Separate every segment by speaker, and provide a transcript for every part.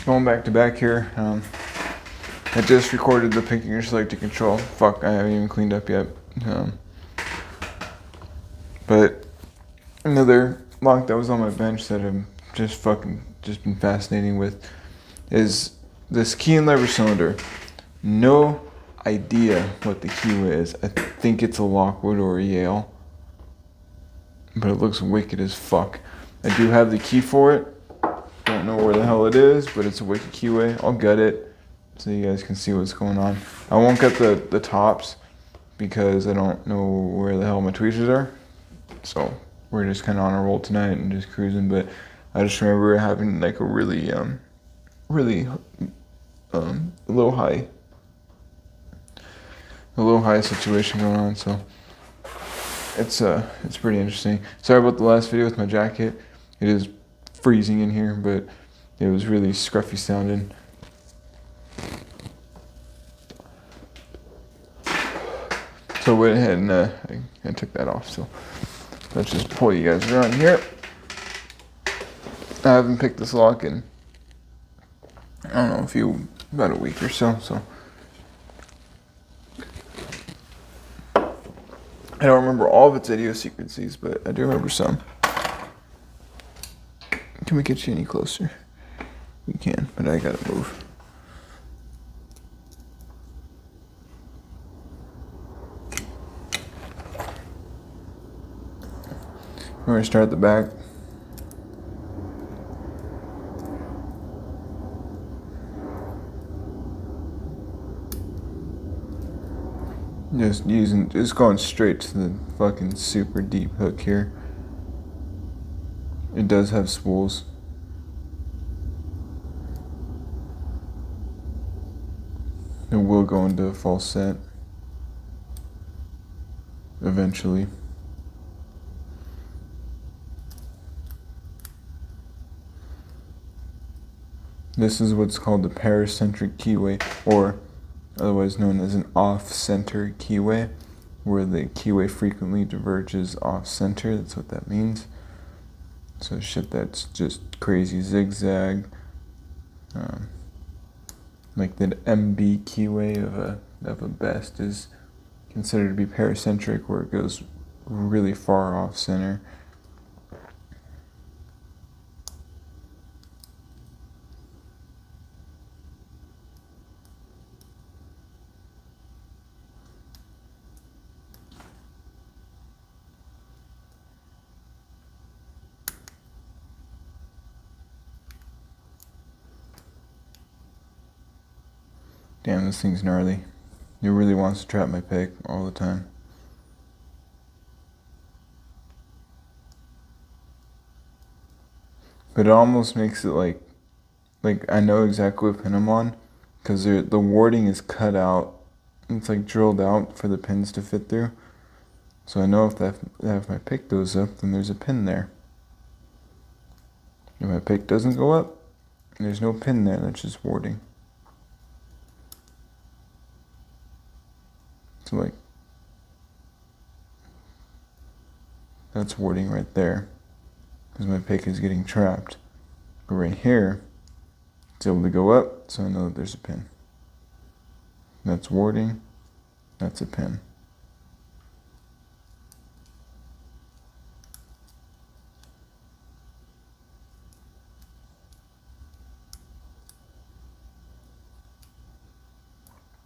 Speaker 1: going back to back here. I just recorded the picking your selector control. Fuck, I haven't even cleaned up yet. But another lock that was on my bench that I'm just been fascinating with is this key and lever cylinder. No idea what the keyway is. I think it's a Lockwood or a Yale, but it looks wicked as fuck. I do have the key for it. Don't know where the hell it is, but it's a wicked keyway. I'll gut it so you guys can see what's going on. I won't gut the tops because I don't know where the hell my tweezers are. So we're just kind of on a roll tonight and just cruising. But I just remember having like a really a little high situation going on. So it's pretty interesting. Sorry about the last video with my jacket. It is freezing in here, but it was really scruffy sounding. So I went ahead and I took that off. So let's just pull you guys around here. I haven't picked this lock in, I don't know, about a week or so. So I don't remember all of its idiosyncrasies, but I do remember some. Can we get you any closer? We can, but I gotta move. We're gonna start at the back. Just going straight to the fucking super deep hook here. It does have spools. It will go into a false set eventually. This is what's called the paracentric keyway, or otherwise known as an off-center keyway, where the keyway frequently diverges off-center. That's what that means. So shit that's just crazy zigzag, like the MB keyway of a best is considered to be paracentric, where it goes really far off-center. Damn, this thing's gnarly. It really wants to trap my pick all the time. But it almost makes it like I know exactly what pin I'm on, because the warding is cut out. It's like drilled out for the pins to fit through. So I know if my pick goes up, then there's a pin there. If my pick doesn't go up, there's no pin there. That's just warding. So like, that's warding right there, because my pick is getting trapped. But right here, it's able to go up, so I know that there's a pin. That's warding, that's a pin.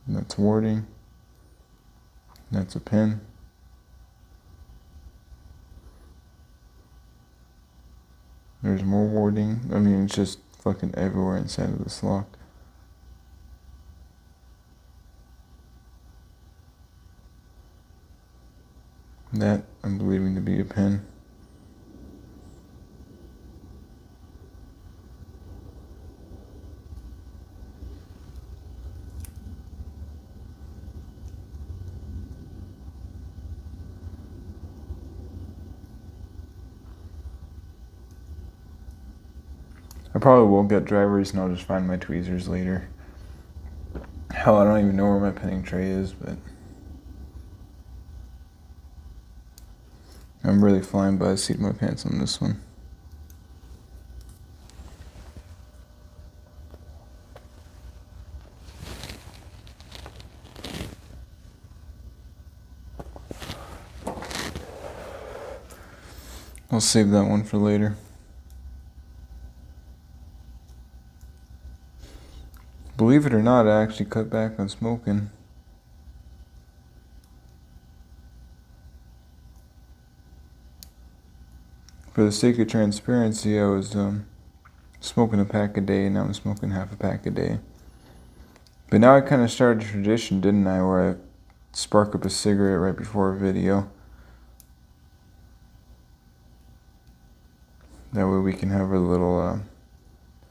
Speaker 1: That's warding, that's a pin. There's more warding. I mean, it's just fucking everywhere inside of this lock. That I'm believing to be a pin. I probably will get drivers and I'll just find my tweezers later. Hell, I don't even know where my pinning tray is, but I'm really flying by the seat of my pants on this one. I'll save that one for later. Believe it or not, I actually cut back on smoking. For the sake of transparency, I was smoking a pack a day, and now I'm smoking half a pack a day. But now I kind of started a tradition, didn't I, where I spark up a cigarette right before a video. That way we can have a little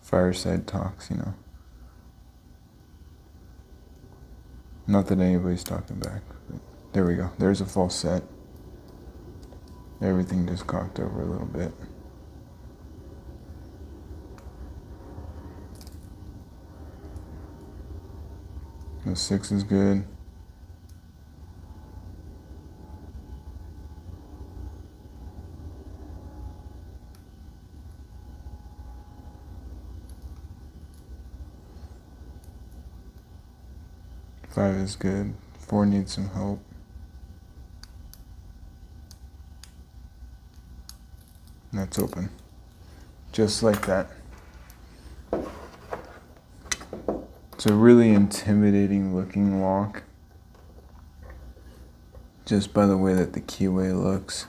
Speaker 1: fireside talks, you know. Not that anybody's talking back. But there we go. There's a false set. Everything just cocked over a little bit. The 6 is good. Five is good. 4 needs some help. And that's open. Just like that. It's a really intimidating looking lock. Just by the way that the keyway looks.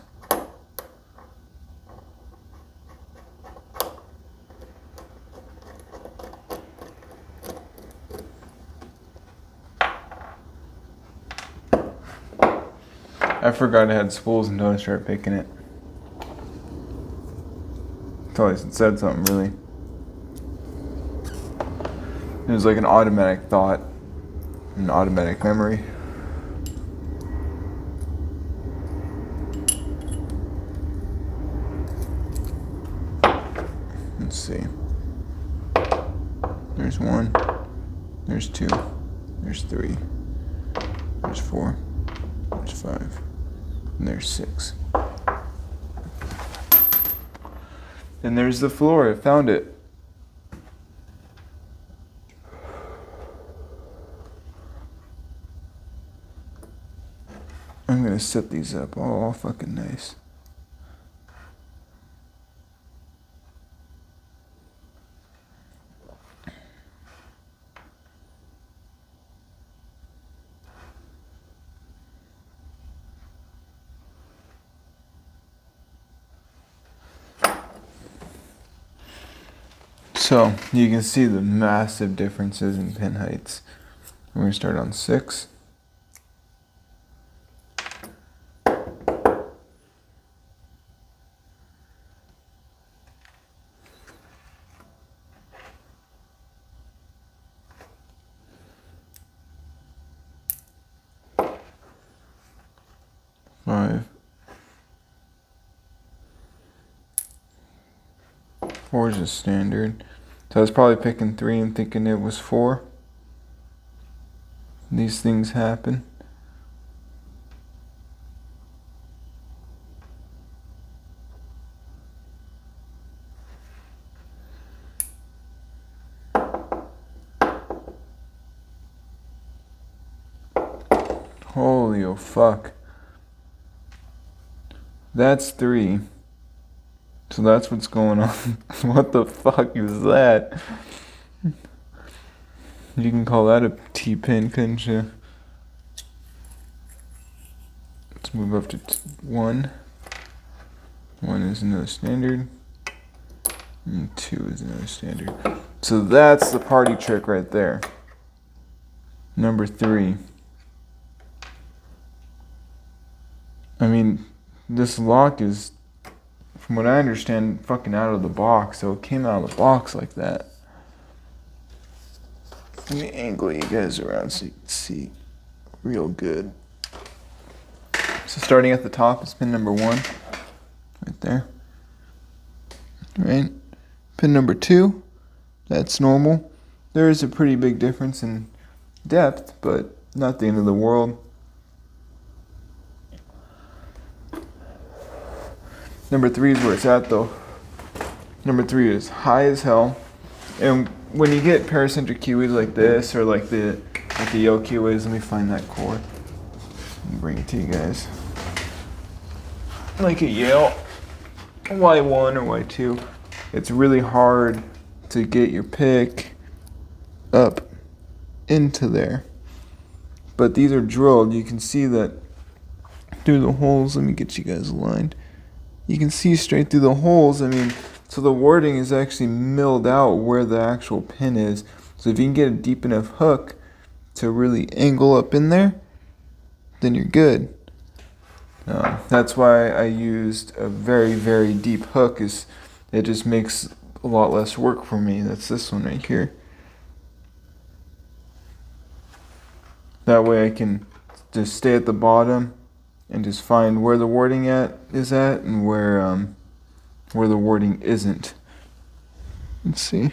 Speaker 1: I forgot I had spools until I started picking it. Until I said something, really. It was like an automatic thought, an automatic memory. Let's see. There's 1, there's 2, there's 3, there's 4, there's 5, and there's 6. And there's the floor, I found it. I'm gonna set these up all fucking nice. So you can see the massive differences in pin heights. We're gonna start on 6. Five. 4 is a standard. So I was probably picking 3 and thinking it was 4. These things happen. Holy oh fuck. That's 3. So that's what's going on. What the fuck is that? You can call that a T-pin, couldn't you? Let's move up to 1. 1 is another standard. And 2 is another standard. So that's the party trick right there. Number 3. I mean, this lock is, from what I understand, fucking out of the box. So it came out of the box like that. Let me angle you guys around so you can see real good. So starting at the top is pin number 1. Right there. Right? Pin number 2. That's normal. There is a pretty big difference in depth, but not the end of the world. Number 3 is where it's at though. Number 3 is high as hell. And when you get paracentric keyways like this, or like the Yale keyways, let me find that cord and bring it to you guys. Like a Yale, Y1 or Y2, it's really hard to get your pick up into there. But these are drilled. You can see that through the holes. Let me get you guys aligned. You can see straight through the holes. I mean, so the warding is actually milled out where the actual pin is. So if you can get a deep enough hook to really angle up in there, then you're good. That's why I used a very, very deep hook. Is it just makes a lot less work for me. That's this one right here. That way I can just stay at the bottom and just find where the warding is at and where the warding isn't. Let's see.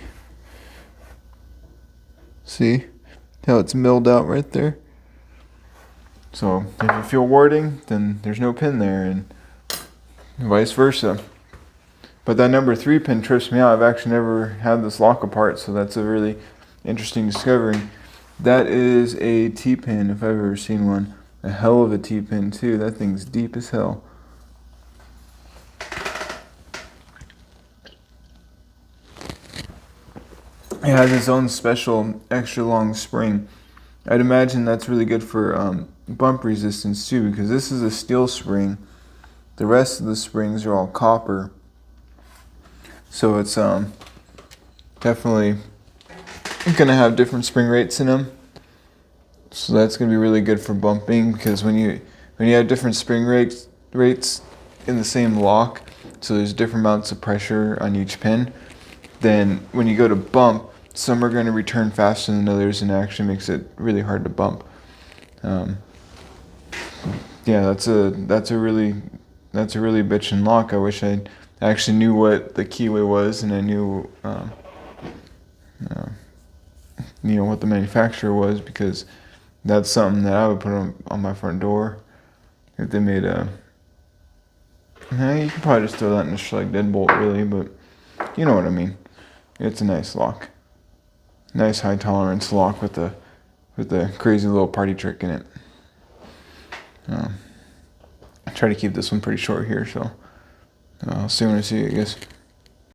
Speaker 1: See how it's milled out right there? So if you feel warding, then there's no pin there, and vice versa. But that number 3 pin trips me out. I've actually never had this lock apart, so that's a really interesting discovery. That is a T-pin, if I've ever seen one. A hell of a T-pin too. That thing's deep as hell. It has its own special extra long spring. I'd imagine that's really good for bump resistance too, because this is a steel spring. The rest of the springs are all copper. So it's definitely gonna have different spring rates in them. So that's gonna be really good for bumping, because when you have different spring rates in the same lock, so there's different amounts of pressure on each pin, then when you go to bump, some are going to return faster than others, and it actually makes it really hard to bump. Yeah, that's a really bitchin' lock. I wish I actually knew what the keyway was, and I knew what the manufacturer was, because that's something that I would put on my front door if they made a. You could probably just throw that in a Schlage deadbolt, really, but you know what I mean. It's a nice lock, nice high tolerance lock with a crazy little party trick in it. I try to keep this one pretty short here, so I'll see when I see you, I guess.